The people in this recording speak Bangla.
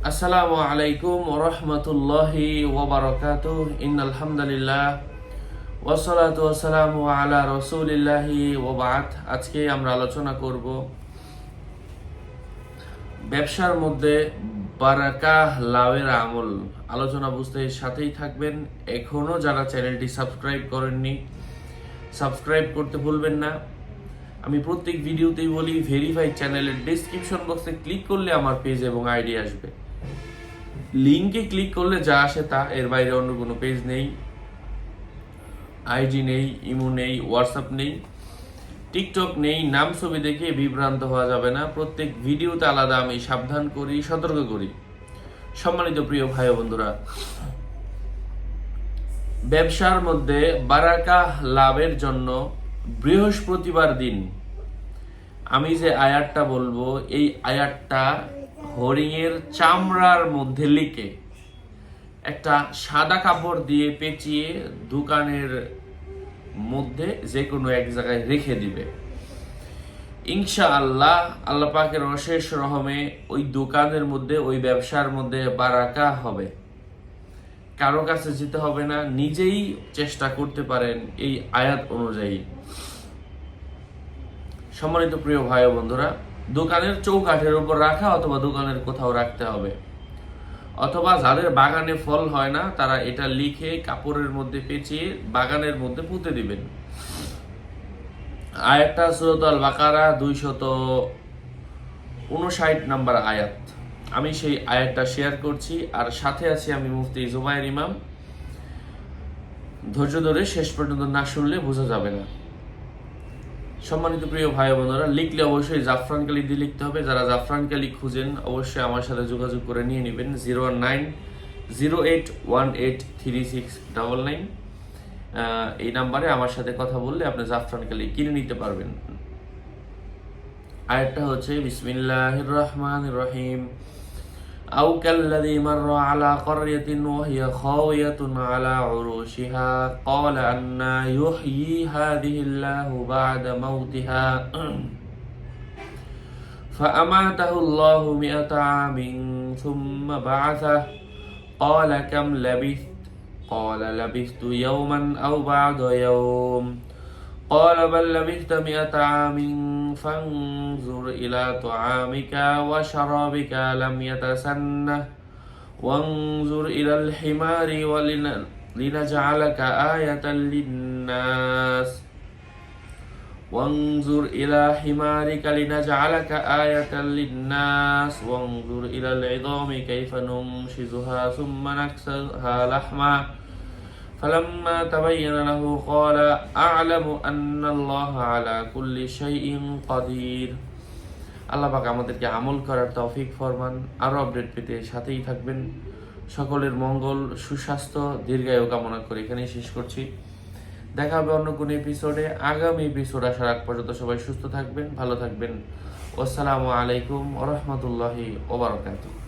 আসসালামু আলাইকুম ওরহমতুল্লাহি ওবারকাতুহ। ইন্নাল হামদুলিল্লাহ ওয়াসসালাতু ওয়াসসালামু আলা রাসূলিল্লাহি ওয়া বা'দ। আজকে আমরা আলোচনা করব ব্যবসার মধ্যে বারাকাহ লাভের আমল। আলোচনা বুঝতে সাথেই থাকবেন। এখনো যারা চ্যানেলটি সাবস্ক্রাইব করেননি, সাবস্ক্রাইব করতে ভুলবেন না। আমি প্রত্যেক ভিডিওতেই বলি, ভেরিফাইড চ্যানেলের ডেসক্রিপশন বক্সে ক্লিক করলে আমার পেজ এবং আইডি আসবে। লিঙ্কে ক্লিক করলে যা আসে তা, এর বাইরে অন্য কোনো পেজ নেই, আইডি নেই, ইমো নেই, হোয়াটসঅ্যাপ নেই, টিকটক নেই। নাম ছবি দেখে বিভ্রান্ত হওয়া যাবে না। প্রত্যেক ভিডিওতে আলাদা আমি সাবধান করি, সতর্ক করি। সম্মানিত প্রিয় ভাই ও বন্ধুরা, ব্যবসার মধ্যে বারাকাহ লাভের জন্য বৃহস্পতিবার দিন আমি যে আয়াতটা বলবো, এই আয়াতটা হরিণের চামড়ার মধ্যে লিখে একটা সাদা কাপড় দিয়ে পেঁচিয়ে দোকানের মধ্যে যে কোনো এক জায়গায় রেখে দিবে। ইনশাআল্লাহ আল্লাহ পাকের অশেষ রহমে ওই দোকানের মধ্যে, ওই ব্যবসার মধ্যে বারাকা হবে। কারো কাছে যেতে হবে না, নিজেই চেষ্টা করতে পারেন এই আয়াত অনুযায়ী। সম্মানিত প্রিয় ভাই ও বন্ধুরা, দোকানের চৌকাঠের উপর রাখা অথবা দোকানের কোথাও রাখতে হবে, অথবা যাদের বাগানে ফল হয় না তারা এটা লিখে কাপড়ের মধ্যে পেঁচিয়ে বাগানের মধ্যে পুঁতে দিবেন। আয়াতটা সূরা আল বাকারা 259 নম্বর আয়াত। আমি সেই আয়াতটা শেয়ার করছি, আর সাথে আছি আমি মুফতি জুবায়ের ইমাম। ধৈর্য ধরে শেষ পর্যন্ত না শুনলে বোঝা যাবে না। সম্মানিত প্রিয় ভাই বন্ধুরা, লিখলে অবশ্যই জাফরান কালি দিয়ে লিখতে হবে। যারা জাফরান কালি খুঁজেন অবশ্যই আমার সাথে যোগাযোগ করে নিয়ে নেবেন। 01908183699 এই নাম্বারে আমার সাথে কথা বললে আপনি জাফরান কালি কিনে নিতে পারবেন। আয়াতটা হচ্ছে বিসমিল্লাহির রহমানির রহিম। আও কাল্লাযী মাররা আলা ক্বরয়াতিন ওয়া হিয়া খাওয়ায়াতুন আলা উরুশিহা ক্বালা আন্না ইউহয়ী হাযিহিল্লাহু বা'দা মাউতিহা ফাআমাতাহু আল্লাহু মিআতা আমিন সুম্মা বা'আসাহু ক্বালা কাম লাবিথত ক্বালা লাবিথতু ইয়াওমান আও বা'দা ইয়াওম قال بل لبثت 100 عام فانظر إلى طعامك وشرابك لم يتسنه وانظر إلى الحمار لنجعلك آية للناس وانظر إلى حمارك لنجعلك آية للناس وانظر إلى العظام كيف ننشزها ثم نكسوها لحما فلما تبين له قال أعلم أن الله على كل شيء قدير। আল্লাহ পাক আমাদেরকে আমল করার তৌফিক ফরমান। আরো আপডেট পেতে সাথেই থাকবেন। সকলের মঙ্গল, সুস্বাস্থ্য, দীর্ঘায়ু কামনা করে এখানেই শেষ করছি। দেখা হবে অন্য কোনো এপিসোডে। আগামী এপিসোড আসার আগ পর্যন্ত সবাই সুস্থ থাকবেন, ভালো থাকবেন। আসসালামু আলাইকুম ওয়া রাহমাতুল্লাহি ওয়া বারাকাতুহু।